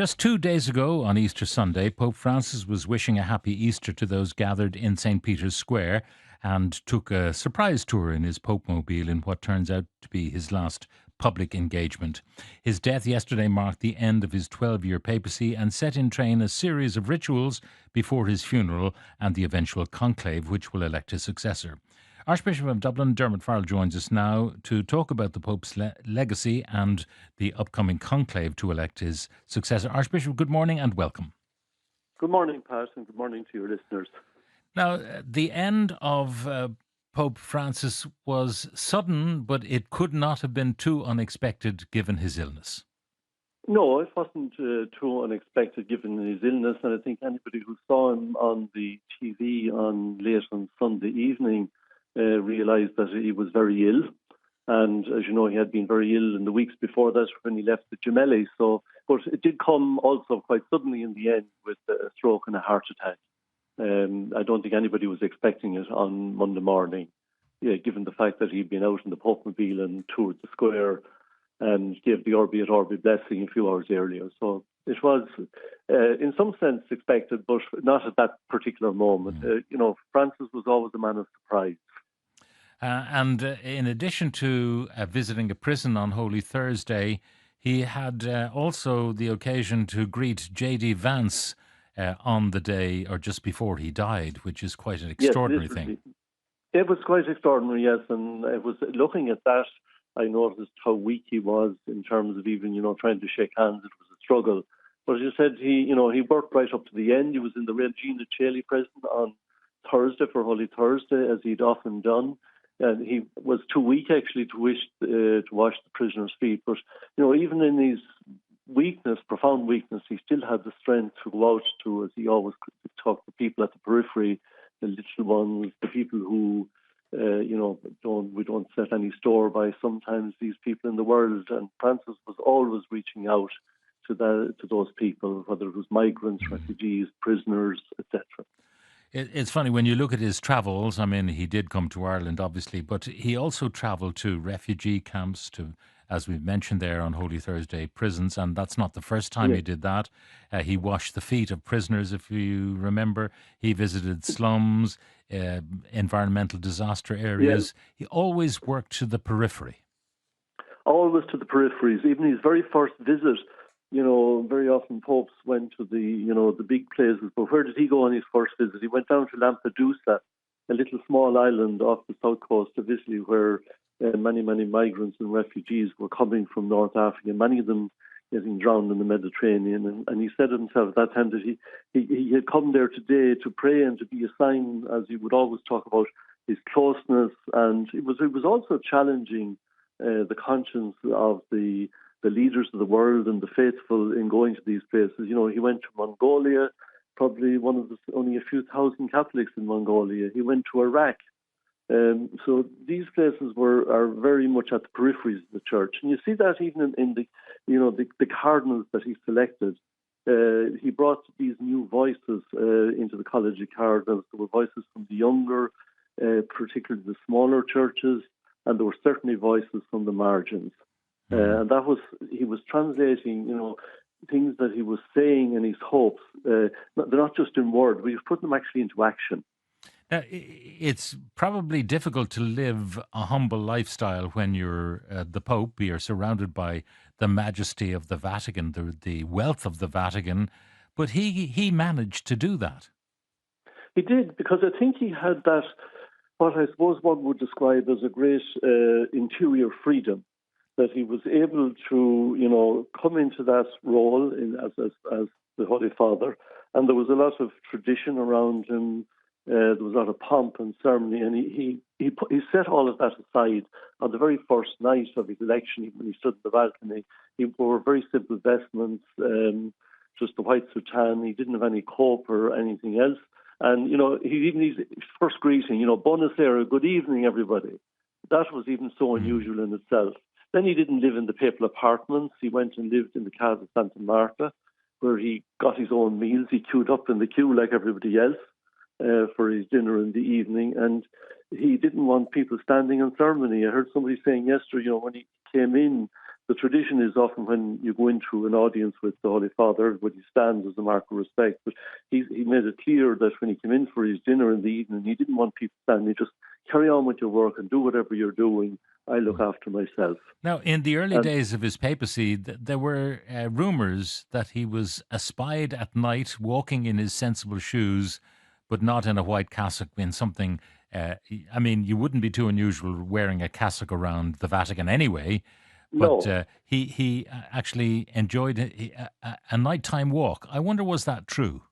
Just 2 days ago, on Easter Sunday, Pope Francis was wishing a happy Easter to those gathered in St. Peter's Square and took a surprise tour in his Pope mobile in what turns out to be his last public engagement. His death yesterday marked the end of his 12-year papacy and set in train a series of rituals before his funeral and the eventual conclave, which will elect his successor. Archbishop of Dublin, Dermot Farrell, joins us now to talk about the Pope's legacy and the upcoming conclave to elect his successor. Archbishop, good morning and welcome. Good morning, Pat, and good morning to your listeners. Now, the end of Pope Francis was sudden, but it could not have been too unexpected given his illness. No, it wasn't too unexpected given his illness, and I think anybody who saw him on the TV late on Sunday evening realised that he was very ill. And as you know, he had been very ill in the weeks before that when he left the Gemelli. But it did come also quite suddenly in the end with a stroke and a heart attack. I don't think anybody was expecting it on Monday morning, given the fact that he'd been out in the Pope mobile and toured the square and gave the Orbi et Orbi blessing a few hours earlier. So it was, in some sense, expected, but not at that particular moment. Francis was always a man of surprise. And in addition to visiting a prison on Holy Thursday, he had also the occasion to greet J.D. Vance on the day or just before he died, which is quite an extraordinary thing. It was quite extraordinary, yes. And it was looking at that, I noticed how weak he was in terms of even, trying to shake hands. It was a struggle. But as you said, he worked right up to the end. He was in the Regina Coeli prison on Thursday for Holy Thursday, as he'd often done. And he was too weak, actually, to wash the prisoner's feet. But, even in his weakness, profound weakness, he still had the strength to go out to, as he always talked to people at the periphery, the little ones, the people who, we don't set any store by sometimes these people in the world. And Francis was always reaching out to those people, whether it was migrants, refugees, prisoners, etc. It's funny, when you look at his travels, I mean, he did come to Ireland, obviously, but he also travelled to refugee camps, to, as we've mentioned there on Holy Thursday, prisons, and that's not the first time he did that. He washed the feet of prisoners, if you remember. He visited slums, environmental disaster areas. He always worked to the periphery. Always to the peripheries. Even his very first visit, very often popes went to the big places. But where did he go on his first visit? He went down to Lampedusa, a little small island off the south coast of Italy, where many migrants and refugees were coming from North Africa, many of them getting drowned in the Mediterranean. And he said himself at that time that he had come there today to pray and to be a sign, as he would always talk about, his closeness. And it was also challenging the conscience of the leaders of the world and the faithful in going to these places. He went to Mongolia, probably only a few thousand Catholics in Mongolia. He went to Iraq. So these places are very much at the peripheries of the church. And you see that even in the cardinals that he selected. He brought these new voices into the College of Cardinals. There were voices from the younger, particularly the smaller churches, and there were certainly voices from the margins. And he was translating, things that he was saying and his hopes. They're not just in word, but he's putting them actually into action. Now, it's probably difficult to live a humble lifestyle when you're the Pope. You're surrounded by the majesty of the Vatican, the wealth of the Vatican, but he managed to do that. He did, because I think he had that, what I suppose one would describe as a great interior freedom, that he was able to, come into that role as the Holy Father, and there was a lot of tradition around him. There was a lot of pomp and ceremony, and he set all of that aside on the very first night of his election. When he stood in the balcony, he wore very simple vestments, just the white soutane. He didn't have any cope or anything else. And his first greeting, "Buonasera, good evening, everybody." That was even so unusual in itself. Then he didn't live in the papal apartments. He went and lived in the Casa Santa Marta, where he got his own meals. He queued up in the queue like everybody else for his dinner in the evening. And he didn't want people standing on ceremony. I heard somebody saying yesterday, when he came in, the tradition is often when you go into an audience with the Holy Father, everybody stands as a mark of respect. But he made it clear that when he came in for his dinner in the evening, he didn't want people standing. He just carry on with your work and do whatever you're doing. I look after myself. Now, in the early days of his papacy, there were rumours that he was espied at night walking in his sensible shoes, but not in a white cassock, in something. I mean, you wouldn't be too unusual wearing a cassock around the Vatican anyway, but No. he actually enjoyed a nighttime walk. I wonder, was that true?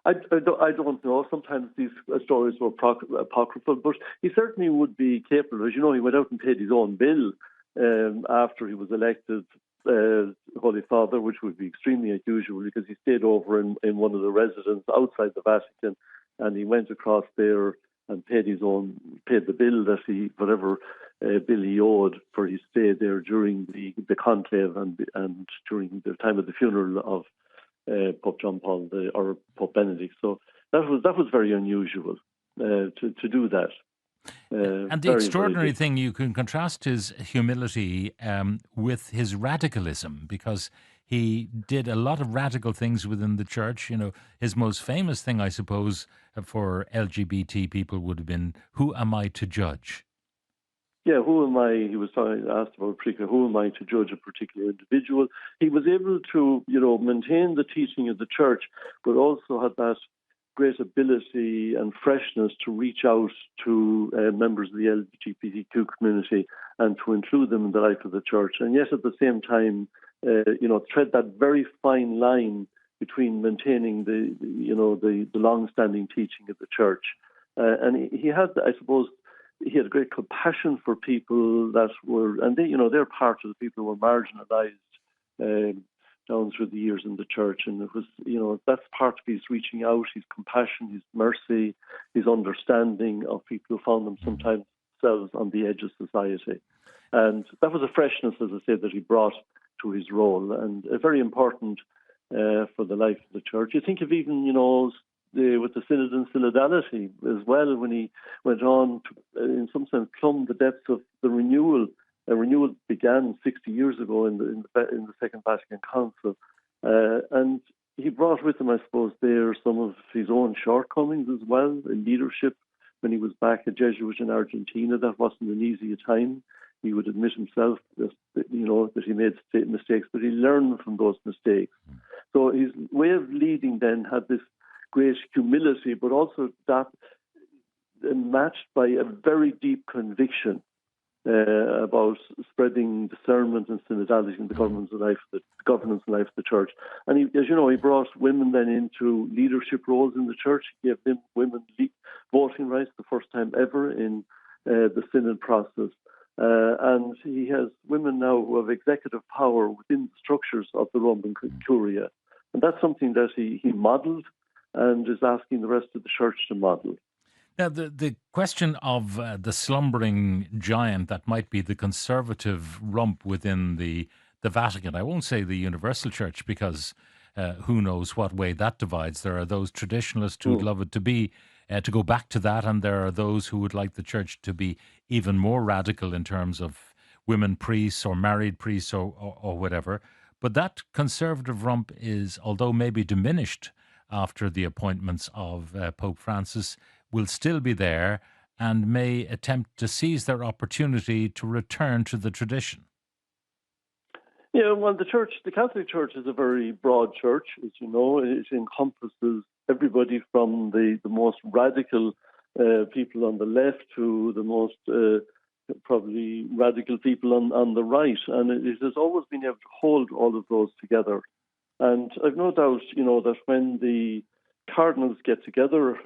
I don't know. Sometimes these stories were apocryphal, but he certainly would be capable. As you know, he went out and paid his own bill after he was elected Holy Father, which would be extremely unusual because he stayed over in one of the residences outside the Vatican, and he went across there and paid the bill that whatever bill he owed for his stay there during the conclave and during the time of the funeral of Pope John Paul or Pope Benedict. So that was very unusual to do that. And the extraordinary thing, you can contrast his humility with his radicalism, because he did a lot of radical things within the church. You know, his most famous thing, I suppose, for LGBT people would have been, "Who am I to judge?" Yeah, who am I? He was asked about who am I to judge a particular individual? He was able to, maintain the teaching of the church, but also had that great ability and freshness to reach out to members of the LGBTQ community and to include them in the life of the church. And yet at the same time, tread that very fine line between maintaining the long-standing teaching of the church. And he had, I suppose, he had a great compassion for people that were, and they're part of the people who were marginalized down through the years in the church. And it was, that's part of his reaching out, his compassion, his mercy, his understanding of people who found themselves on the edge of society. And that was a freshness, as I said, that he brought to his role, and very important for the life of the church. You think of even, with the Synod and Synodality as well, when he went on to, in some sense, plumb the depths of the renewal. A renewal began 60 years ago in the Second Vatican Council, and he brought with him, I suppose, there some of his own shortcomings as well in leadership. When he was back a Jesuit in Argentina, that wasn't an easy time. He would admit himself that he made mistakes, but he learned from those mistakes. So his way of leading then had this great humility, but also that matched by a very deep conviction about spreading discernment and synodality in the governance and life of the church. And he brought women then into leadership roles in the church. He gave them women voting rights the first time ever in the synod process. And he has women now who have executive power within the structures of the Roman Curia. And that's something that he modelled and is asking the rest of the church to model. Now, the question of the slumbering giant that might be the conservative rump within the Vatican, I won't say the Universal Church, because who knows what way that divides. There are those traditionalists who would love it to be, to go back to that, and there are those who would like the church to be even more radical in terms of women priests or married priests or whatever. But that conservative rump is, although maybe diminished after the appointments of Pope Francis, will still be there and may attempt to seize their opportunity to return to the tradition. Yeah, well, the Catholic Church is a very broad church, as you know. It encompasses everybody from the most radical people on the left to the most probably radical people on the right. And it has always been able to hold all of those together. And I've no doubt, that when the cardinals get together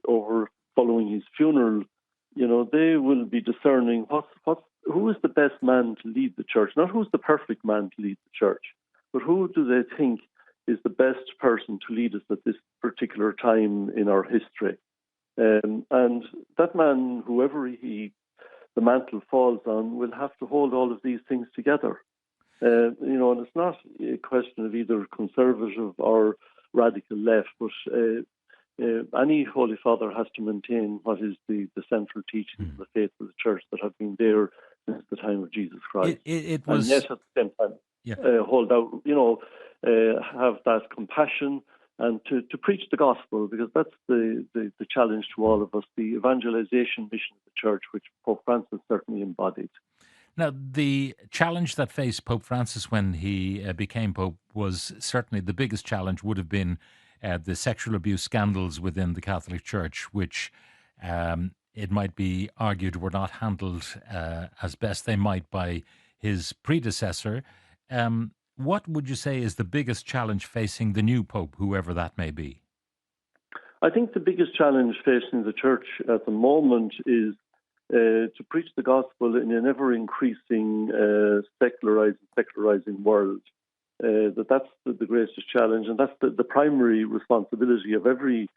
over following his funeral, they will be discerning who is the best man to lead the church, not who's the perfect man to lead the church, but who do they think is the best person to lead us at this particular time in our history. And that man, whoever the mantle falls on, will have to hold all of these things together. And it's not a question of either conservative or radical left, but any Holy Father has to maintain what is the central teachings of the faith of the Church that have been there since the time of Jesus Christ. It And was, yet at the same time, yeah. hold out, have that compassion and to preach the gospel, because that's the challenge to all of us, the evangelization mission of the church, which Pope Francis certainly embodied. Now, the challenge that faced Pope Francis when he became Pope was certainly the biggest challenge would have been the sexual abuse scandals within the Catholic Church, which it might be argued were not handled as best they might by his predecessor. What would you say is the biggest challenge facing the new Pope, whoever that may be? I think the biggest challenge facing the church at the moment is to preach the gospel in an ever-increasing secularizing world. That's the greatest challenge, and that's the primary responsibility of every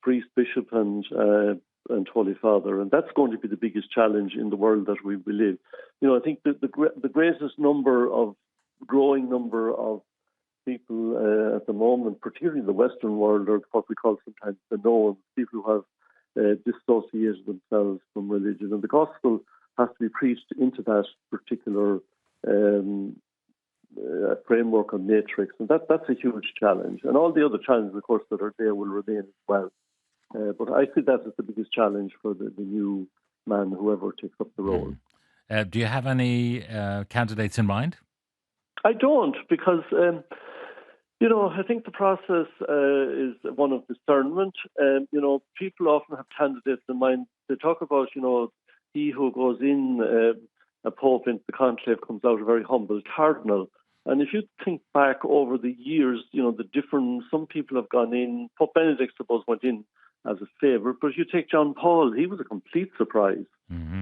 priest, bishop, and Holy Father, and that's going to be the biggest challenge in the world that we live. I think the greatest growing number of people at the moment, particularly in the Western world, or what we call sometimes the knowns, people who have dissociated themselves from religion. And the gospel has to be preached into that particular framework or matrix. And that's a huge challenge. And all the other challenges, of course, that are there will remain as well. But I see that as the biggest challenge for the new man, whoever takes up the role. Do you have any candidates in mind? I don't, because, I think the process is one of discernment. People often have candidates in mind. They talk about, he who goes in, a pope into the conclave comes out a very humble cardinal. And if you think back over the years, some people have gone in. Pope Benedict, suppose, went in as a favourite. But if you take John Paul, he was a complete surprise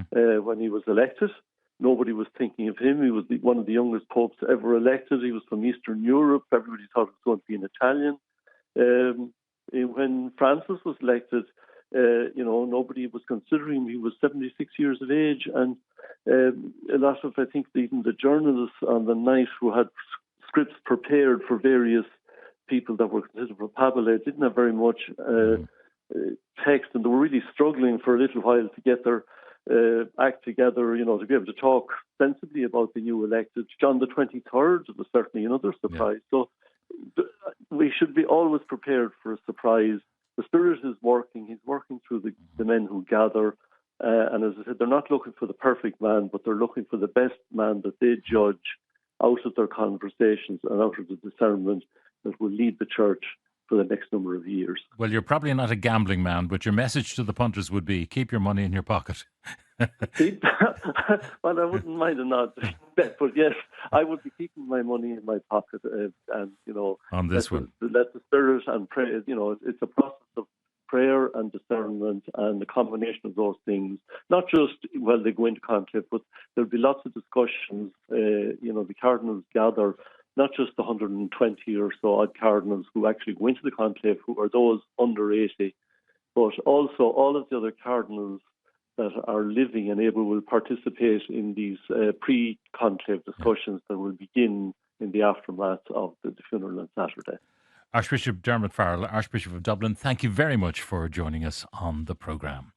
when he was elected. Nobody was thinking of him. He was one of the youngest popes ever elected. He was from Eastern Europe. Everybody thought it was going to be an Italian. When Francis was elected, nobody was considering him. He was 76 years of age. And a lot of, I think, even the journalists on the night who had scripts prepared for various people that were considered papal didn't have very much text, and they were really struggling for a little while to get their act together, to be able to talk sensibly about the new elected. John the 23rd was certainly another surprise. Yeah. So we should be always prepared for a surprise. The Spirit is working. He's working through the men who gather. And as I said, they're not looking for the perfect man, but they're looking for the best man that they judge out of their conversations and out of the discernment that will lead the church for the next number of years. Well, you're probably not a gambling man, but your message to the punters would be, keep your money in your pocket. Well, I wouldn't mind a nod, but yes, I would be keeping my money in my pocket, and on this one, let the Spirit and pray. It's a process of prayer and discernment, and the combination of those things. Not just while they go into conclave, but there'll be lots of discussions. The cardinals gather. Not just the 120 or so odd cardinals who actually go into the conclave, who are those under 80, but also all of the other cardinals that are living and able will participate in these pre-conclave discussions that will begin in the aftermath of the funeral on Saturday. Archbishop Dermot Farrell, Archbishop of Dublin, thank you very much for joining us on the programme.